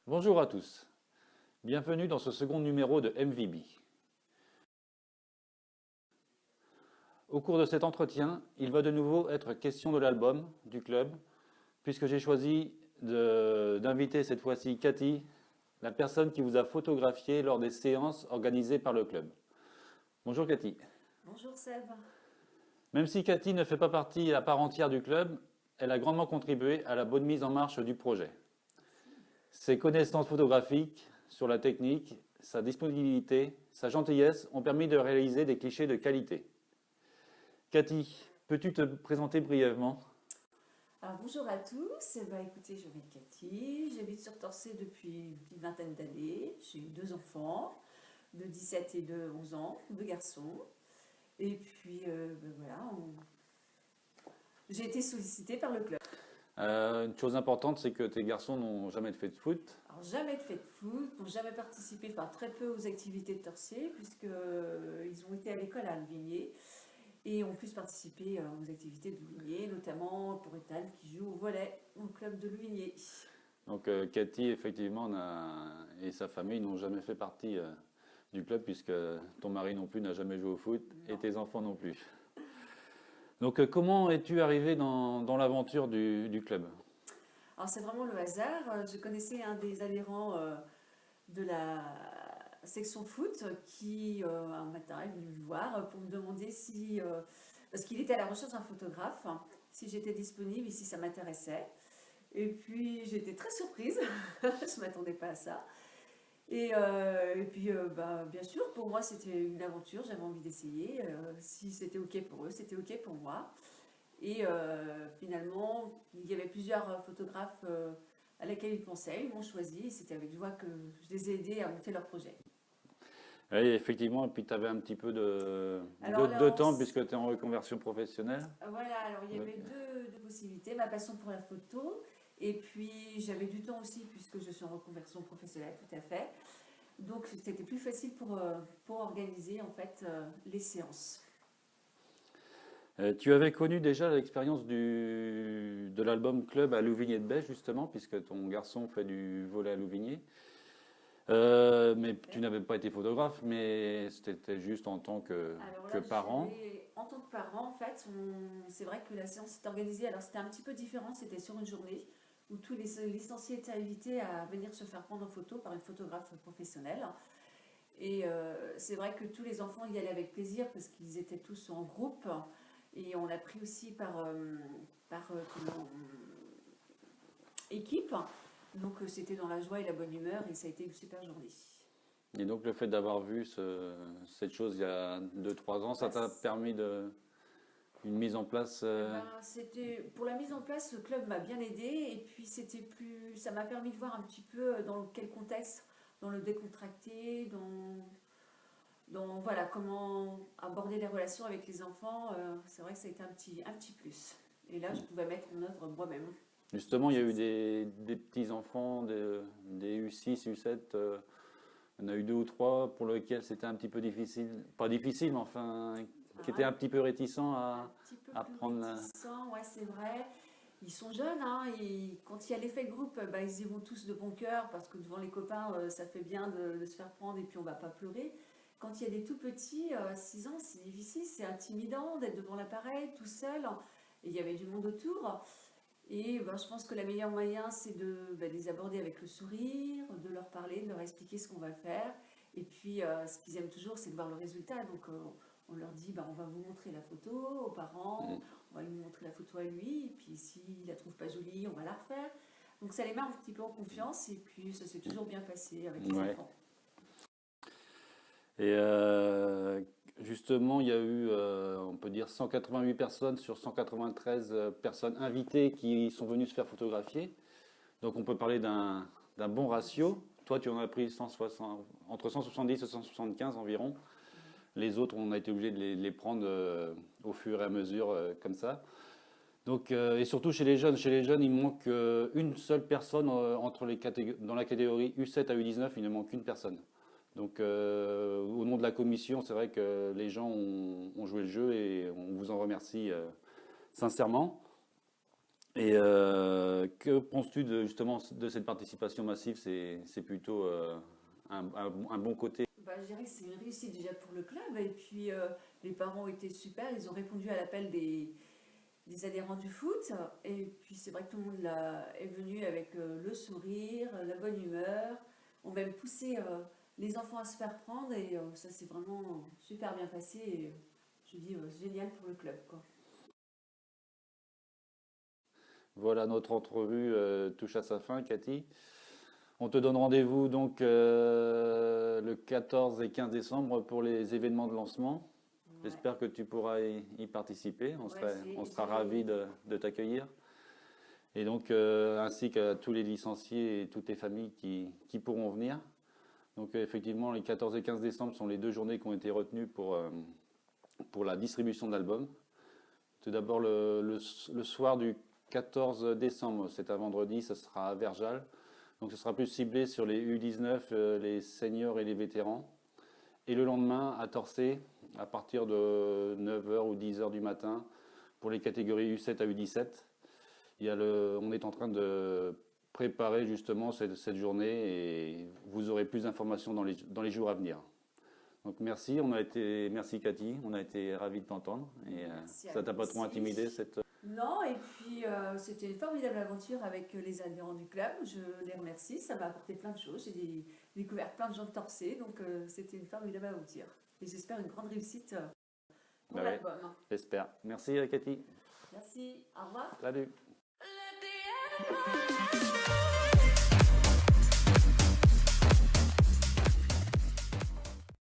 Bonjour à tous, bienvenue dans ce second numéro de MVB. Au cours de cet entretien, il va de nouveau être question de l'album du club, puisque j'ai choisi d'inviter cette fois-ci Cathy, la personne qui vous a photographié lors des séances organisées par le club. Bonjour Cathy. Bonjour Seb. Même si Cathy ne fait pas partie à part entière du club, elle a grandement contribué à la bonne mise en marche du projet. Ses connaissances photographiques sur la technique, sa disponibilité, sa gentillesse ont permis de réaliser des clichés de qualité. Cathy, peux-tu te présenter brièvement? Alors, bonjour à tous. Écoutez, je m'appelle Cathy. J'habite sur Torcy depuis une vingtaine d'années. J'ai eu 2 enfants, de 17 et de 11 ans, 2 garçons. Et puis, voilà, j'ai été sollicitée par le club. Une chose importante, c'est que tes garçons n'ont jamais fait de foot. Alors, jamais fait de foot, n'ont jamais participé, enfin très peu aux activités de Torcy, puisqu'ils ont été à l'école à Louvigné. Et ont pu participer aux activités de Louvigné, notamment pour Ethan qui joue au volley au club de Louvigné. Donc Cathy, effectivement, et sa famille n'ont jamais fait partie du club, puisque ton mari non plus n'a jamais joué au foot, Non. et tes enfants non plus. Donc comment es-tu arrivé dans l'aventure du club? Alors c'est vraiment le hasard. Je connaissais un des adhérents de la section foot qui un matin est venu me voir pour me demander si, parce qu'il était à la recherche d'un photographe, si j'étais disponible et si ça m'intéressait. Et puis j'étais très surprise, je ne m'attendais pas à ça. Et puis bien sûr, pour moi c'était une aventure, j'avais envie d'essayer. Si c'était OK pour eux, c'était OK pour moi. Et finalement, il y avait plusieurs photographes à laquelle ils pensaient, ils m'ont choisi et c'était avec joie que je les ai aidés à monter leur projet. Oui, effectivement, et puis tu avais un petit peu Alors de là, temps, puisque tu es en reconversion professionnelle. voilà, alors il y Donc, avait deux possibilités, ma passion pour la photo et puis j'avais du temps aussi puisque je suis en reconversion professionnelle, tout à fait. Donc c'était plus facile pour organiser en fait les séances. tu avais connu déjà l'expérience de l'album Club à Louvigné-de-Bège, justement, puisque ton garçon fait du volley à Louvigné. Mais tu n'avais pas été photographe, mais c'était juste en tant Alors que là, parent. en tant que parent, en fait, c'est vrai que la séance s'est organisée. Alors c'était un petit peu différent, c'était sur une journée où tous les licenciés étaient invités à venir se faire prendre en photo par une photographe professionnelle. Et c'est vrai que tous les enfants y allaient avec plaisir parce qu'ils étaient tous en groupe. Et on l'a pris aussi équipe. Donc c'était dans la joie et la bonne humeur et ça a été une super journée. Et donc le fait d'avoir vu cette chose il y a 2-3 ans, ça t'a permis une mise en place. Pour la mise en place, ce club m'a bien aidé et puis ça m'a permis de voir un petit peu dans quel contexte, dans le décontracté, voilà, comment aborder les relations avec les enfants. C'est vrai que ça a été un petit plus. Et là, je pouvais mettre en œuvre moi-même. Justement, il y a eu des petits-enfants, des U6, U7. Il y en a eu 2 ou 3 pour lesquels c'était un petit peu difficile. Pas difficile, mais enfin, qui étaient un petit peu réticents Un petit peu à plus prendre. réticents, ouais, c'est vrai. Ils sont jeunes, hein, quand il y a l'effet de groupe, ils y vont tous de bon cœur parce que devant les copains, ça fait bien de se faire prendre et puis on va pas pleurer. Quand il y a des tout petits, 6 ans, c'est difficile, c'est intimidant d'être devant l'appareil tout seul. Et il y avait du monde autour. Et je pense que le meilleur moyen, c'est de les aborder avec le sourire, de leur parler, de leur expliquer ce qu'on va faire. Et puis, ce qu'ils aiment toujours, c'est de voir le résultat. Donc, on leur dit, on va vous montrer la photo aux parents, on va lui montrer la photo à lui, et puis s'il la trouve pas jolie, on va la refaire. Donc ça les met un petit peu en confiance, et puis ça s'est toujours bien passé avec les Ouais. enfants. Et justement, il y a eu, on peut dire, 188 personnes sur 193 personnes invitées qui sont venues se faire photographier. Donc on peut parler d'un bon ratio. Toi, tu en as pris 160, entre 170 et 175 environ. Les autres, on a été obligé de les prendre au fur et à mesure, comme ça. Donc, et surtout chez les jeunes, il manque une seule personne dans la catégorie U7 à U19, il ne manque une personne. Donc, au nom de la commission, c'est vrai que les gens ont joué le jeu et on vous en remercie sincèrement. Et que penses-tu justement de cette participation massive? C'est plutôt un bon côté. Bah, je dirais que c'est une réussite déjà pour le club. Et puis, les parents ont été super. Ils ont répondu à l'appel des adhérents du foot. Et puis, c'est vrai que tout le monde est venu avec le sourire, la bonne humeur. On va même poussé les enfants à se faire prendre. Et ça s'est vraiment super bien passé. Et je dis génial pour le club, quoi. Voilà, notre entrevue touche à sa fin, Cathy. On te donne rendez-vous donc le 14 et 15 décembre pour les événements de lancement. Ouais. J'espère que tu pourras y participer. On Ouais, sera ravis de t'accueillir. Et donc, ainsi qu'à tous les licenciés et toutes les familles qui pourront venir. Donc, effectivement, les 14 et 15 décembre sont les 2 journées qui ont été retenues pour la distribution d'albums. Tout d'abord, le soir du 14 décembre, c'est un vendredi, ça sera à Verjal. Donc, ce sera plus ciblé sur les U19, les seniors et les vétérans. Et le lendemain, à Torcé, à partir de 9h ou 10h du matin, pour les catégories U7 à U17. On est en train de préparer justement cette journée et vous aurez plus d'informations dans les jours à venir. Donc merci Cathy, on a été ravis de t'entendre et ça t'a pas trop intimidé cette... Non, et puis c'était une formidable aventure avec les adhérents du club. Je les remercie, ça m'a apporté plein de choses. J'ai découvert plein de gens de Torcé, donc c'était une formidable aventure. Et j'espère une grande réussite pour l'album. Ouais, j'espère. Merci Cathy. Merci, au revoir. Salut.